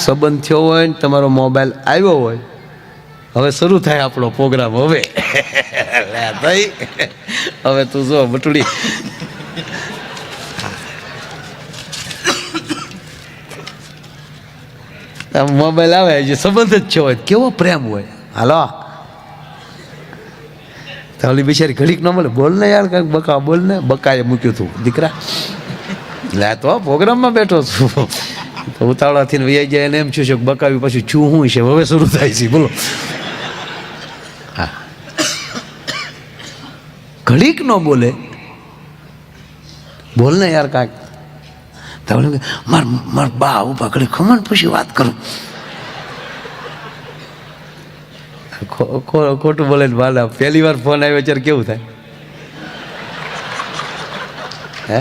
સંબંધ થયો હોય ને તમારો મોબાઈલ આવ્યો હોય, હવે શરૂ થાય આપણો પ્રોગ્રામ. હવે ભાઈ હવે તું જો બટુડી, મોબાઈલ આવે જે સંબંધ જ થયો હોય, કેવો પ્રેમ હોય. હાલો ઓલી બિચારી ઘડીક ન મળે, બોલ ને યાર કંઈક બકા, બોલ ને. બકાએ મૂક્યું તું દીકરા, લે તો પ્રોગ્રામમાં બેઠો છું. તો ઉતાવળાથી વૈયા જાય એને એમ છું છે બકાવી પછી છું હું છે, હવે શરૂ થાય છે. બોલો હા, ઘડીક ન બોલે, બોલ ને યાર કાંઈક. તો માર બા ઉભા ઘડી ખમણ પછી વાત કરું. ખોટું બોલે ને બાલા, પહેલી વાર ફોન આવ્યો ત્યારે કેવું થાય? હે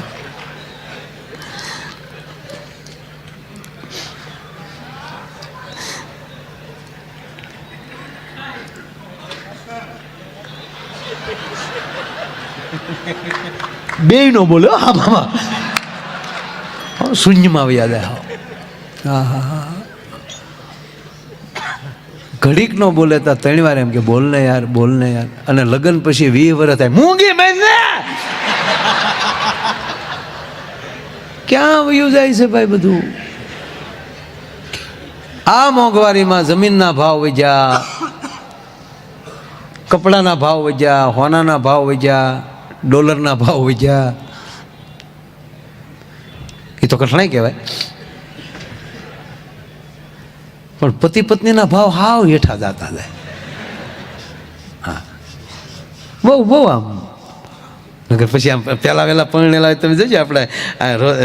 બે નો બોલો, હા મામા શૂન્યમાં યાદ આવે. હા હા હા, ઘડીક નો બોલે તો 3 વાર એમ કે બોલ ને યાર, બોલ ને યાર. અને લગ્ન પછી 20 વર્ષ થાય, મૂંગી મેં ક્યાં વયું જાય છે ભાઈ બધું. આ મોંઘવારીમાં જમીનના ભાવ વધ્યા, કપડાના ભાવ વધ્યા, હોનાના ભાવ વધ્યા, ડોલરના ભાવ વધ્યા. એ તો કઠણાઈ કહેવાય. પણ પતિ પત્નીના ભાવ હાવ હેઠા જતા જાય. હા, બહુ આમ. પછી આમ પહેલા વહેલા પરણેલા હોય તમે જોજો, આપણે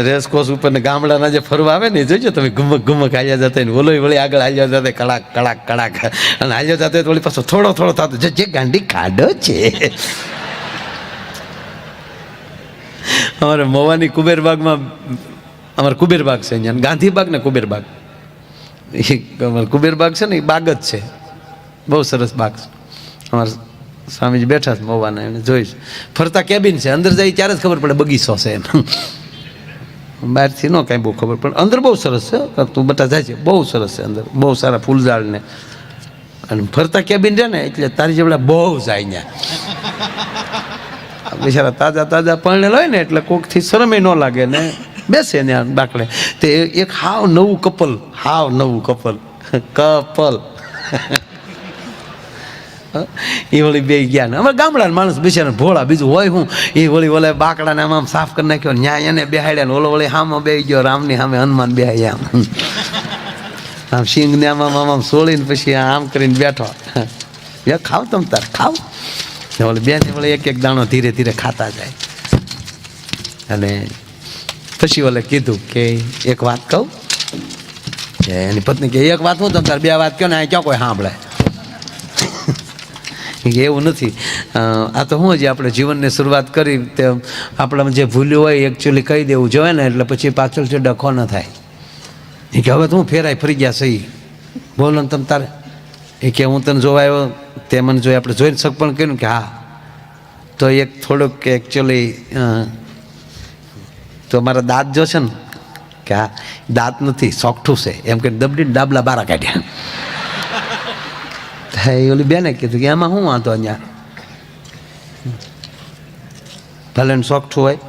રેસકોર્સ ઉપર ને ગામડાના જે ફરવા આવે ને જોજો તમે, ગુમક ગુમક હાલ્યા જતા ને ઓલો વળી આગળ હાલ્યા જતા, કડાક કડાક કડાક, અને હાલ્યા જતા વળી પાછો થોડો થોડો થતો જે ગાંડી ખાડો છે. અમારે મવાની કુબેરબાગમાં, અમારે કુબેરબાગ છે અહીંયા, ગાંધીબાગ ને કુબેરબાગ. અમારે કુબેરબાગ છે ને એ બાગ જ છે, બહુ સરસ બાગ છે. અમારે સ્વામીજી બેઠા છે મોવાના, એને જોઈશ. ફરતા કેબિન છે, અંદર જાય ત્યારે જ ખબર પડે બગીચો છે એમ. બહારથી ન કાંઈ બહુ ખબર પડે. અંદર બહુ સરસ છે, તું બટા જાય છે, બહુ સરસ છે અંદર, બહુ સારા ફૂલઝાડ ને. અને ફરતા કેબિન રહે ને એટલે તારી જેવડા બહુ જાય ત્યાં. બિચારા તાજા તાજા પરણેલા હોય ને એટલે કોકથી શરમે ન લાગે ને બેસે ને બાકડે. તે એક હાવ નવું કપલ, હાવ નવું કપલ એ વળી બે ગયા ને. અમારે ગામડાના માણસ બિચારા ભોળા, બીજું હોય હું. એ વળી ઓલે બાકડાને આમ સાફ કરી નાખ્યો, ન્યા એને બેહાડ્યા ને ઓલો વળી હામાં બે ગયો, રામની સામે હનુમાન બેહાડ્યા આમ. આમ સિંગ ને આમ સોળીને પછી આમ કરીને બેઠો. ખાવ તમ તાર ખાવ. ઓલે બેન વળે એક એક દાણો ધીરે ધીરે ખાતા જાય. અને પછી ઓલે કીધું કે એક વાત કહું. એની પત્ની કે એક વાત હું તમ તાર, 2 વાત કહો ને, આ ક્યાં કોઈ સાંભળે. એવું નથી. આ તો શું હજી આપણે જીવનની શરૂઆત કરી, તે આપણામાં જે ભૂલ્યું હોય એકચ્યુઅલી કહી દેવું જોઈએ ને, એટલે પછી પાછળથી ડખો ન થાય. એ કે હવે તું ફેરાય ફરી ગયા સહી, બોલો ને તમ તારે. એ કે હું તને જોવા આવ્યો, તે મને જોઈ, આપણે જોઈને શક પણ કર્યું કે હા. તો એક થોડુંક એકચ્યુઅલી તો મારા દાંત જો છે ને, કે હા દાંત નથી સોકઠું છે એમ કે દબડીને ડાબલા બારા કાઢ્યા. એ ઓલી બેને કીધું કે એમાં શું વાંધો, અહીંયા ભલે ને સોકઠું હોય,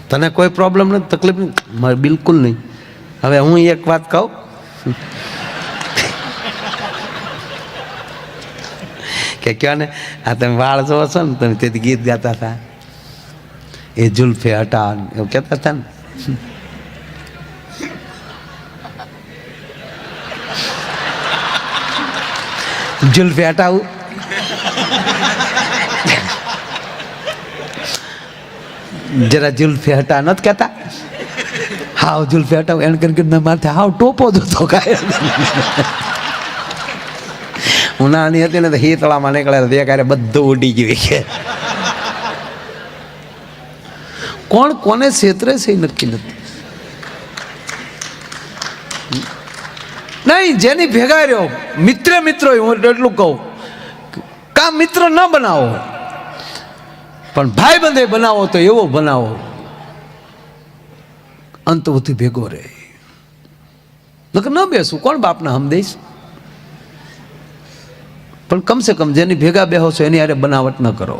તને કોઈ પ્રોબ્લેમ નથી, તકલીફ નહીં, મારે બિલકુલ નહીં. હવે હું એક વાત કહું, કે ક્યાં ને આ તમે વાળ જોવો છો ને તમે, તેથી ગીત ગાતા હતા, એ જુલ્ફે હટા એવું કહેતા હતા ને. જુલ્ફે હટાવું, જરા જુલ્ફે હટા નથી કહેતા. હાવ જુલ્ફે હટાવું એને કરીને માથે હાવ ટોપો જોતો કાંઈ. હું નાની હતી ને તો હીતળામાં નીકળ્યા, તે ક્યારે બધું ઉડી ગયું. કે કોણ કોને ક્ષેત્રે છે એ નક્કી નથી. નહીં, જેની ભેગા રહ્યો મિત્રો, હું એટલું કહું, કા મિત્ર ન બનાવો પણ ભાઈ બંધે બનાવો તો એવો બનાવો અંત સુધી ભેગો રહે. નકર ન બેસું, કોણ બાપના હમ દઈશ? પણ કમસે કમ જેની ભેગા બેહો છો એની હારે બનાવટ ન કરો.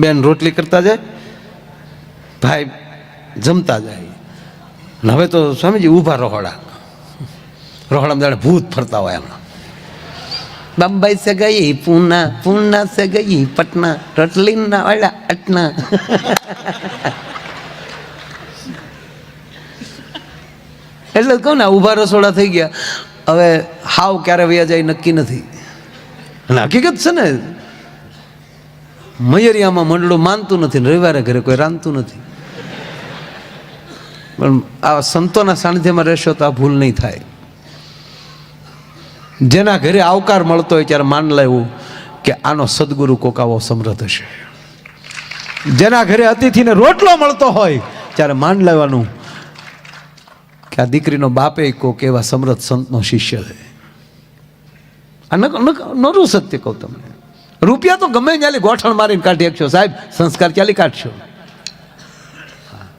બેન રોટલી કરતા જાય, ભાઈ જમતા જાય. હવે તો સ્વામીજી ઊભા રોહડામાં જાણે ભૂત ફરતા હોય એમના. बम्बई से गई पूना, पूना से गई पटना, रोटली ना वाला अटना. એટલે કહું ને ઊભા રસોડા થઈ ગયા. હવે હાવ ક્યારે વયા જાય નક્કી નથી. અને હકીકત છે ને, મયરિયામાં મંડળું માનતું નથી ને રવિવારે ઘરે કોઈ રાંધતું નથી. પણ આ સંતોના સાનિધ્યમાં રહેશો તો આ ભૂલ નહીં થાય. જેના ઘરે આવકાર મળતો હોય ત્યારે માન લેવું કે આનો સદગુરુ કોક આવો સમર્થ હશે. જેના ઘરે અતિથિને રોટલો મળતો હોય ત્યારે માન લેવાનું કે આ દીકરીનો બાપે કોક એવા સમર્થ સંતનો શિષ્ય છે. આ નરું સત્ય કહું તમને. રૂપિયા તો ગમે ત્યાંથી ગોઠણ મારીને કાઢી શકશો સાહેબ, સંસ્કાર ક્યાંથી કાઢશો?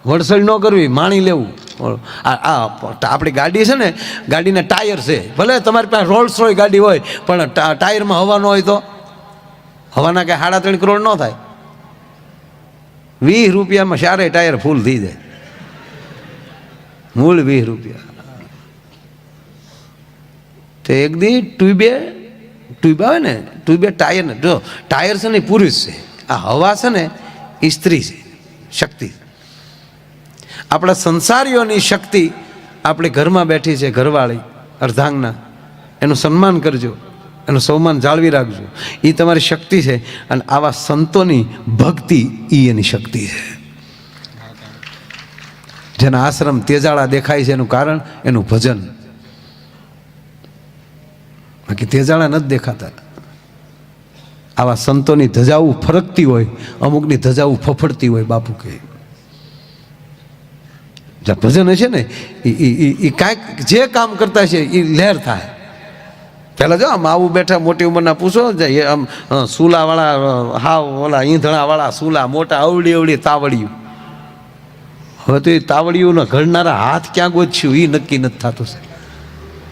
વડસળ ન કરવી, માણી લેવું. આપણી ગાડી છે ને, ગાડીના ટાયર છે, ભલે તમારી પાસે રોલ્સ રોય ગાડી હોય પણ ટાયરમાં હવા ન હોય તો હવાના કે 3.5 કરોડ ન થાય. 20 રૂપિયામાં સારે ટાયર ફૂલ થઈ જાય. મૂળ 20 રૂપિયા. તો એક દી ટ્યુબ આવે ને, ટ્યુબે ટાયર ને, જો ટાયર છે ને પુરુષ છે, આ હવા છે ને એ સ્ત્રી છે, શક્તિ. આપણા સંસારીઓની શક્તિ આપણી ઘરમાં બેઠી છે, ઘરવાળી અર્ધાંગના, એનું સન્માન કરજો, એનું સન્માન જાળવી રાખજો. એ તમારી શક્તિ છે. અને આવા સંતોની ભક્તિ એ એની શક્તિ છે. જેના આશ્રમ તેજાળા દેખાય છે એનું કારણ એનું ભજન. બાકી તેજાળા નથી દેખાતા. આવા સંતોની ધજાવું ફરકતી હોય, અમુકની ધજાવું ફફડતી હોય. બાપુ કહે ભજન છે ને એ કાંઈક જે કામ કરતા છે એ લહેર થાય. પહેલાં જો આમ આવું બેઠા મોટી ઉંમરના પૂછો, આમ સૂલાવાળા, હાવ ઓલા ઈંધણાવાળા સૂલા મોટા, અવળી અવળી તાવડિયું. હવે તો એ તાવડિયુંના ઘડનારા હાથ ક્યાં ગોતશું એ નક્કી નથી થતું છે.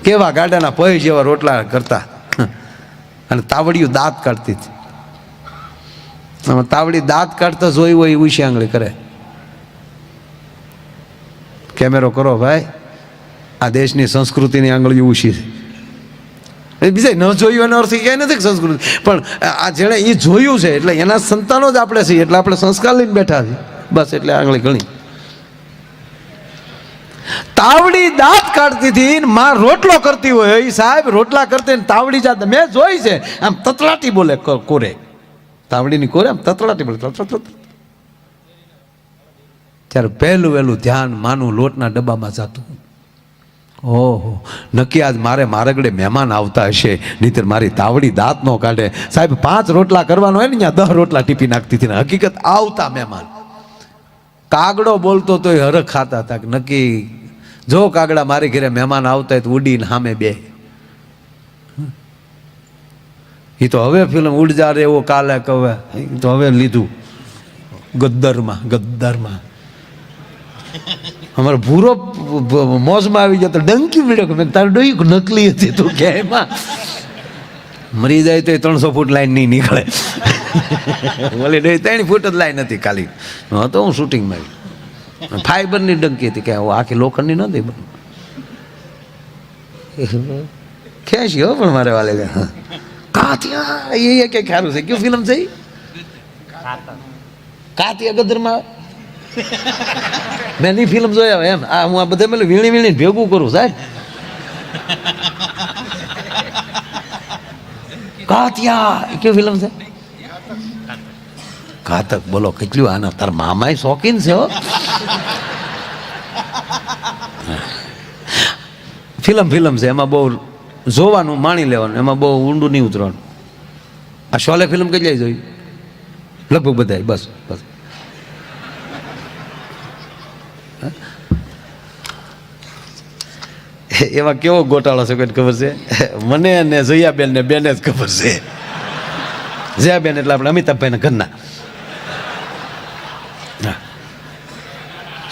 કેવા ગાડાના પૈ જેવા રોટલા કરતા, અને તાવડિયું દાંત કાઢતી હતી. તાવડી દાંત કાઢતા જોઈ હોય એ ઉછી આંગળી કરે. કેમેરો કરો ભાઈ, આ દેશની સંસ્કૃતિની આંગળીઓ ઉછી છે. બીજા ન જોયું એનો અર્થ ક્યાંય નથી સંસ્કૃતિ, પણ આ જેણે એ જોયું છે એટલે એના સંતાનો જ આપણે છીએ, એટલે આપણે સંસ્કાર લઈને બેઠા છીએ બસ. એટલે આંગળી ઘણી. તાવડી દાંત કાઢતી હતી, માં રોટલો કરતી હોય એ સાહેબ રોટલા કરતી તાવડી જાત મેં જોઈ છે, આમ તતલાટી બોલે કોરે, તાવડીની કોરે આમ તતલાટી બોલે. ત્યારે પહેલું વહેલું ધ્યાન માનું લોટના ડબ્બામાં જતું. ઓહો, નક્કી આજ મારે મારગડે મહેમાન આવતા હશે, નહીંતર મારી તાવડી દાંત નો કાઢે. સાહેબ 5 રોટલા કરવાનો હોય ને, ત્યાં 10 રોટલા ટીપી નાખતી હતી. હકીકત આવતા મહેમાન કાગડો બોલતો તો એ હરખ ખાતા હતા કે નક્કી જો કાગડા મારી ઘરે મહેમાન આવતા હોય તો ઉડીને સામે બે. એ તો હવે ફિલ્મ ઉડજા રે એવો કાલે કવે તો હવે લીધું ગદ્દરમાં. અમારો ભૂરો મોજમાં આવી જતો ડંકી મળ્યો કે તારું ડોયું નકલી હતી તું કે એમાં મરી જાય તો 300 ફૂટ લાઈન નહીં નીકળે. ઓલી ડોઈ 3 ફૂટ જ લાઈન હતી ખાલી. તો હું શૂટિંગમાં આવી, ફાઈબરની ડંકી હતી કે આખી લોખંડની નથી. ખેંચી હો પણ મારે વાલે કાતિયા એ કઈ સારું છે. કયું ફિલ્મ છે? કાતિયા ગદરમાં. મેં ની ફિલ્મ જોયા એમ. આ હું આ બધા મેં વીણી ભેગું કરું સાહેબ. કાતિયા કયું ફિલ્મ છે? ઘાતક. બોલો કેટલું આના તાર મામાય શોખીન છે. ફિલ્મ છે, એમાં બહુ જોવાનું, માણી લેવાનું, એમાં બહુ ઊંડું નહીં ઉતરવાનું. આ શોલે ફિલ્મ કેટલી જોઈ? લગભગ બધા. બસ એવા કેવો ગોટાળો છે કોઈ ખબર છે? મને ને જયાબેન ને બેને જ ખબર છે. જયાબેન એટલે આપણે અમિતાભભાઈ ના ઘરના.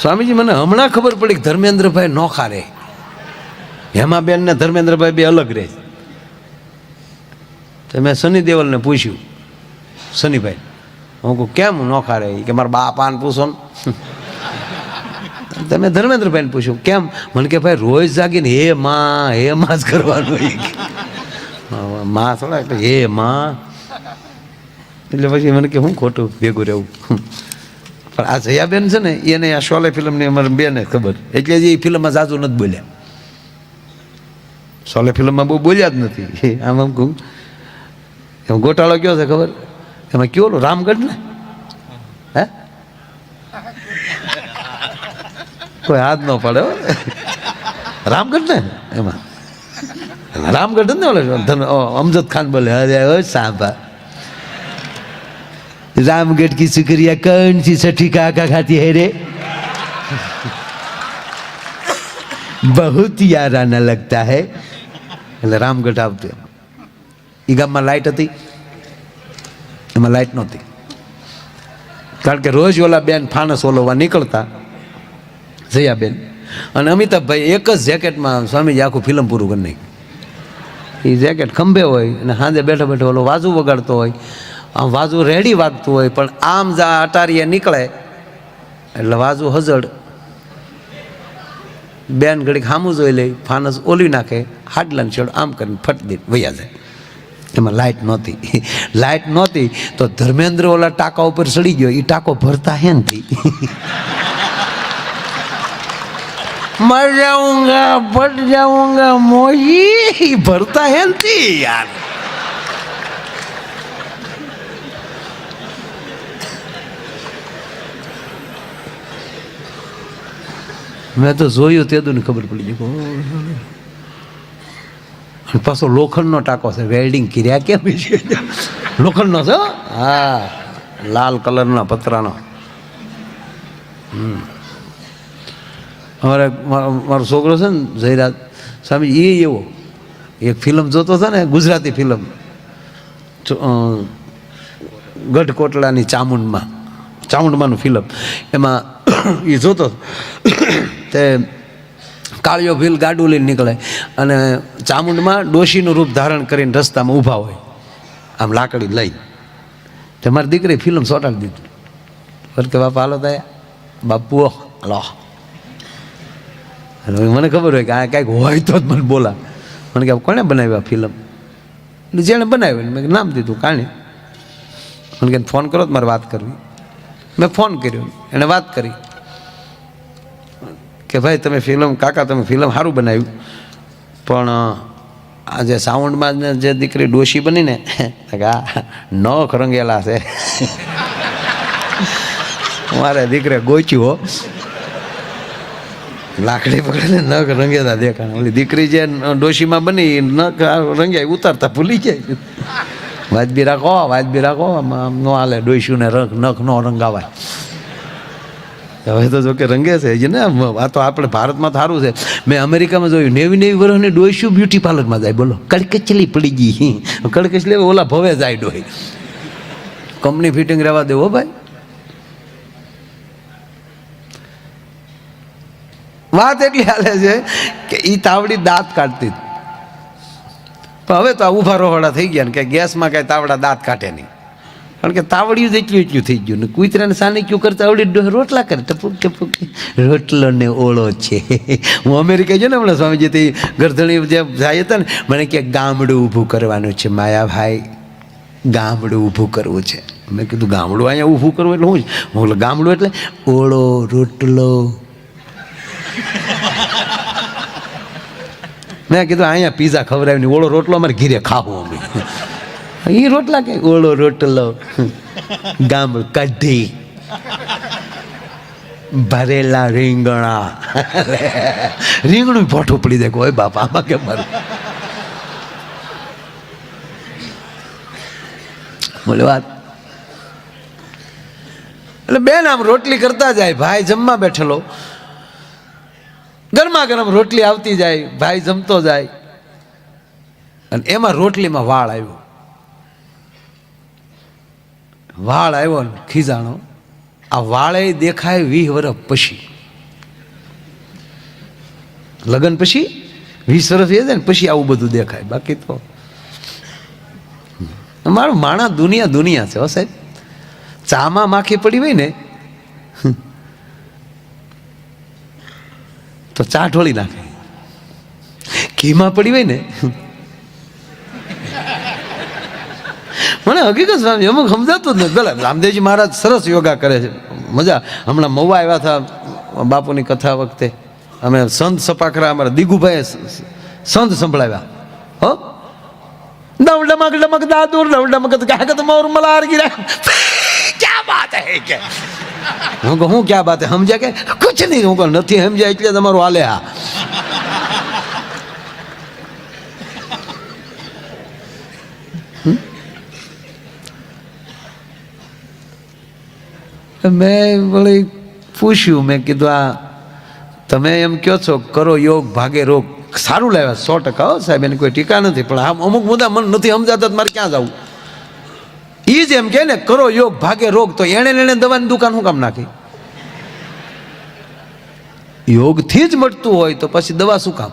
સ્વામીજી મને હમણાં ખબર પડી કે ધર્મેન્દ્રભાઈ નોખા રહે, હેમાબેન ને ધર્મેન્દ્રભાઈ બે અલગ રહે. તો મેં સની દેવલને પૂછ્યું, સનીભાઈ હું કહું કેમ નોખા રહે? કે મારા બાપાને પૂછો ને. તમે ધર્મેન્દ્રભાઈને પૂછ્યું કેમ? મને કે ભાઈ રોજ જાગીને હે માં જ કરવાનું. માં થોડા એટલે હે માં, એટલે પછી મને કે હું ખોટું ભેગું રહેવું. પણ આ જયાબેન છે ને એને આ શોલે ફિલ્મની અમારે બેને ખબર, એટલે જ એ ફિલ્મમાં જાજુ નથી બોલ્યા. શોલે ફિલ્મમાં બહુ બોલ્યા જ નથી. આમ કહું એમ ગોટાળો કયો છે ખબર? એમાં કયો ઓલો રામગઢ ને, હે કોઈ હાથ ન પડે રામગઢ ને, એમાં રામગઢ ને ઓલો અમજદ ખાન બોલે અરે સાંભા रामगढ़ की शुक्रिया कौन सी सठी काका खाती है रे, बहुत याराना लगता है. એટલે રામગઢ આવતું. એ ગામમાં લાઇટ હતી, એમાં લાઇટ નહોતી, કારણ કે રોજ ઓલા બેન ફાનસ ઓલોવા નીકળતા જયાબેન અને અમિતાભભાઈ એક જ જેકેટમાં સ્વામીજી આખું ફિલ્મ પૂરું કરી નાખ્યું. એ જેકેટ ખંભે હોય અને સાંજે બેઠો બેઠો ઓલો વાજુ વગાડતો હોય, આમ વાજુ રેડી વાગતું હોય, પણ આમ જા અટારીએ નીકળે એટલે વાજુ હજડ. બેન ઘડીક સામું જોઈ લે, ફાનસ ઓલી નાખે, હાડલાને છેડ આમ કરીને ફટ દે વૈયા જાય. એમાં લાઇટ નહોતી. લાઇટ નહોતી તો ધર્મેન્દ્ર ઓલા ટાંકા ઉપર ચડી ગયો, એ ટાંકો ભરતા હે નથી. મર જાઉંગા પટ જાઉંગા મોહી, ભરતા હે નથી યાર. મેં તો જોયું તે ને ખબર પડી ગઈ. પાછો લોખંડનો ટાંકો છે, વેલ્ડિંગ કર્યા કેમ છે? લોખંડનો છે, હા, લાલ કલરના પતરાનો. અમારે મારો છોકરો છે ને જયરાજ સ્વામી, એ એવો એક ફિલ્મ જોતો હતો ને, ગુજરાતી ફિલ્મ ગઢકોટલાની ચામુંડમાનું ફિલ્મ, એમાં એ જોતો તે કાળિયો ભીલ ગાડું લઈને નીકળે અને ચામુંડમાં ડોશીનું રૂપ ધારણ કરીને રસ્તામાં ઊભા હોય આમ લાકડી લઈ. તે મારી દીકરી ફિલ્મ ચોંટાડી દીધું. કે બાપા હાલો તયા બાપુ હાલો. મને ખબર હોય કે આ કાંઈક હોય તો જ મને બોલા. મને કે કોણે બનાવ્યું આ ફિલ્મ? એટલે જેણે બનાવ્યું મેં નામ દીધું કાણે. મને કે ફોન કરો તો મારે વાત કરવી. મેં ફોન કર્યો, એણે વાત કરી કે ભાઈ તમે ફિલ્મ, કાકા તમે ફિલ્મ સારું બનાવ્યું, પણ આ જે સાઉન્ડમાં જે દીકરી ડોશી બનીને નખ રંગેલા છે. મારે દીકરે ગોચ્યું હો, લાકડી પકડીને નખ રંગેલા દેખાણ. ઓલી દીકરી જે ડોશીમાં બની નખ રંગ્યા ઉતારતા ભૂલી જાય. વાજબી રાખો, વાજબી રાખો, આમ ન હાલે, ડોસ્યુંને નખ ન રંગાવાય. હવે તો જો કે રંગે છે જ ને. આ તો આપણે ભારતમાં સારું છે. મેં અમેરિકામાં જોયું, 90 વર્ષની ડોસ્યું બ્યુટી પાર્લરમાં જાય. બોલો, કડકચલી પડી ગઈ, કડકચલી ઓલા ભવે જાય ડોહી. કંપની ફિટિંગ રહેવા દેવો ભાઈ. વાત એટલી હાલે છે કે એ તાવડી દાંત કાઢતી, પણ હવે તો આ ઊભા રોહડા થઈ ગયા ને કે ગેસમાં કાંઈ તાવડા દાંત કાઢે નહીં, કારણ કે તાવડિયું જ એટલું થઈ ગયું ને. કૂતરાને સાની ક્યુ કરતા આવડી રોટલા કરે, ટપુક ટપુક રોટલો ને ઓળો છે. હું અમેરિકા જો ને હમણાં સ્વામીજી તે ગરધણી જે જાય હતા ને, મને કે ગામડું ઊભું કરવાનું છે માયાભાઈ, ગામડું ઊભું કરવું છે. મેં કીધું ગામડું અહીંયા ઊભું કરવું એટલે હું જ? હું ગામડું એટલે ઓળો રોટલો. મેં કીધું અહીંયા પીઝા ખવડાવીને ઓળો રોટલો અમારે ઘીરે ખાવું અમે. એ રોટલા કે ઓળો રોટલો, ગામડું કઢી, ભરેલા રીંગણા. રીંગણું પોઠું પડી જાય. કોઈ બાપા આમાં કેમ મારું બોલે વાત. એટલે બેન આમ રોટલી કરતા જાય, ભાઈ જમવા બેઠેલો, ગરમા ગરમ રોટલી આવતી જાય, ભાઈ જમતો જાય, અને એમાં રોટલીમાં વાળ આવ્યો. વાળ આવ્યો ને ખીજાણો. આ વાળે દેખાય 20 વર્ષ પછી. લગ્ન પછી 20 વર્ષ થઈ જાય ને પછી આવું બધું દેખાય. બાકી તો અમારું માણસ દુનિયા છે હો સાહેબ. ચામાં માખી પડી હોય ને તો ચા ઢોળી નાખે, ઘીમાં પડી હોય ને મને હકીકત સ્વામી અમુક સમજાતું જ નથી. ભલે રામદેવજી મહારાજ સરસ યોગા કરે છે, મજા. હમણાં મહુવા આવ્યા હતા બાપુની કથા વખતે, અમે સંત સપાખરા અમારા દીગુભાઈ સંત સંભળાવ્યા. હો ડમ ડમક ડમક દાદુર ડમ ડમક કાગત મોર મલાર ગીરા ક્યા બાત હે કે હું કહું હું ક્યા બાત હે સમજ્યા કે કુછ નહીં. હું કહું નથી સમજ્યા એટલે તમારું હાલે. હા મેં વળી પૂછ્યું, મેં કીધું આ તમે એમ કહો છો કરો યોગ ભાગે રોગ, સારું લાવ્યા 100%. હો સાહેબ એની કોઈ ટીકા નથી, પણ આમ અમુક મુદ્દા મને નથી સમજાતા મારે ક્યાં જવું. એ જ એમ કે ને કરો યોગ ભાગે રોગ, તો એને દવાની દુકાન શું કામ નાખી? યોગથી જ મળતું હોય તો પછી દવા શું કામ?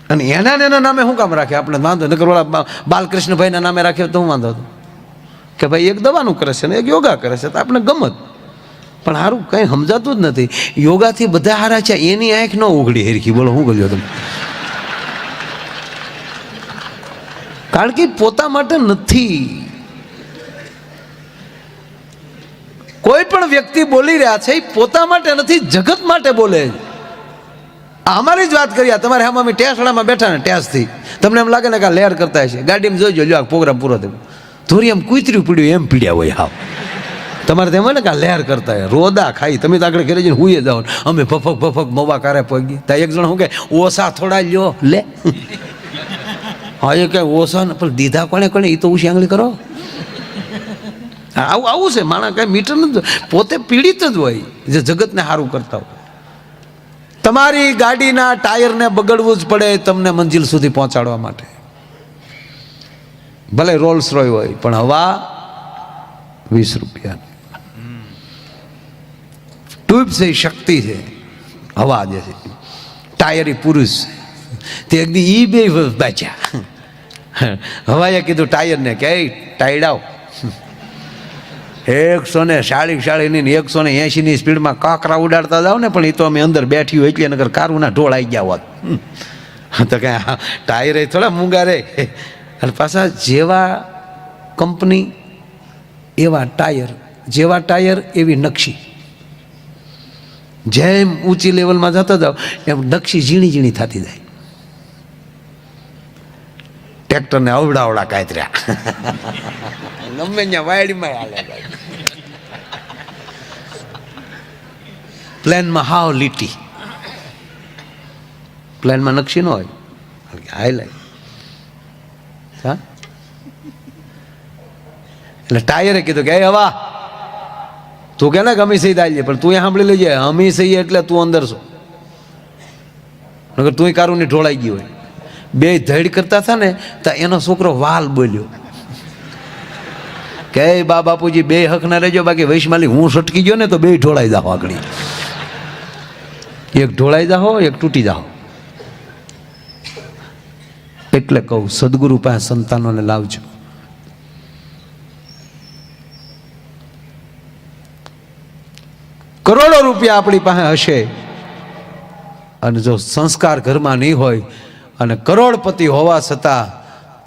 અને એના નામે શું કામ રાખે? આપણે વાંધો નકર ઓલા બાલકૃષ્ણભાઈના નામે રાખ્યો તો હું વાંધો હતો કે ભાઈ એક દવાનું કરે છે ને એક યોગા કરે છે, તો આપણે ગમત. પણ સારું કંઈ સમજાતું જ નથી. યોગાથી બધા હારા છે, એની આંખ ન ઉઘડી હેરખી. બોલો શું કર્યો તમે? કારણ કે પોતા માટે નથી. કોઈ પણ વ્યક્તિ બોલી રહ્યા છે એ પોતા માટે નથી, જગત માટે બોલે. અમારી જ વાત કરીએ, તમારે આમ અમે ટેસડામાં બેઠા ને ટેસથી તમને એમ લાગે ને કે લહેર કરતા હશે, ગાડીમાં જોઈજો લ્યો પ્રોગ્રામ પૂરો થયો ધોરી એમ કૂતર્યું પીડ્યું એમ પીડ્યા હોય. હાવ તમારે તેમ હોય ને કે લહેર કરતા હોય, રોદા ખાઈ. તમે તો આગળ ઘરે જઈને હુઈએ જાઓ, અમે ફફક મવા કારે પગી. ત્યાં એક જણ શું કે ઓછા થોડા લ્યો લે. હા એ કઈ ઓછા ને પણ દીધા કોને એ તો ઉછી આંગળી કરો. આવું છે માણસ, કઈ મીટર નથી. પોતે પીડિત જ હોય જે જગતને સારું કરતા હોય. તમારી ગાડીના ટાયરને બગડવું જ પડે તમને મંજિલ સુધી પહોંચાડવા માટે. ભલે રોલ્સ રોય હોય પણ હવા 20 રૂપિયા. ટ્યુબ છે શક્તિ છે, હવા જે છે. ટાયર એ પુરુષ છે. તે એક દી ઈ બે બાચ્યા. હવાએ કીધું ટાયરને કે ટાયડાવ 140 ની 180 ની સ્પીડમાં કાકરા ઉડાડતા જાવ ને, પણ એ તો અમે અંદર બેઠી હોય એટલે નગર કારુના ઢોળ આવી ગયા હોત. તો કે ટાયર થોડા મૂંગા રે. અને પાછા જેવા કંપની એવા ટાયર, જેવા ટાયર એવી નકશી. જેમ ઊંચી લેવલમાં જતા જાઓ એમ નકશી ઝીણી ઝીણી થતી જાય. ટ્રેક્ટરને અવડાવડા કાતર્યા ગમે ત્યાં વાયડીમાં હાલે. પ્લેનમાં હાવ લીટી, પ્લેનમાં નકશી ન હોય હાઈલાઈટ. હા એટલે ટાયરે કીધું કે હવા તું કે ને અમી સહી દાય, પણ તું એ સાંભળી લેજે અમી સહી એટલે તું અંદર છો, નગર તું કારું ની ઢોળાઈ ગઈ હોય. બે ધડ કરતા હતા ને તો એનો છોકરો વાલ બોલ્યો કે બા બાપુજી બે હક ના રહેજો, બાકી વૈશમાલી હું સટકી ગયો ને તો બે ઢોળાઈ જાઓ. આગળ એક ઢોળાઈ જાઓ એક તૂટી જાઓ. એટલે કહું સદગુરુ પાસે સંતાનોને લાવજો. કરોડો રૂપિયા આપણી પાસે હશે અને જો સંસ્કાર ઘરમાં નહીં હોય અને કરોડપતિ હોવા છતાં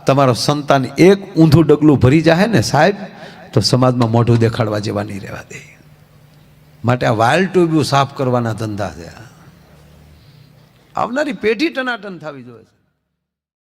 તમારો સંતાન એક ઊંધું ડગલું ભરી જાય ને સાહેબ, તો સમાજમાં મોઢું દેખાડવા જેવા નહીં રહેવા દે. માટે આ વાયલ ટ્યુબ સાફ કરવાના ધંધા છે. આવનારી પેઢી ટનાટન થવી જોઈએ.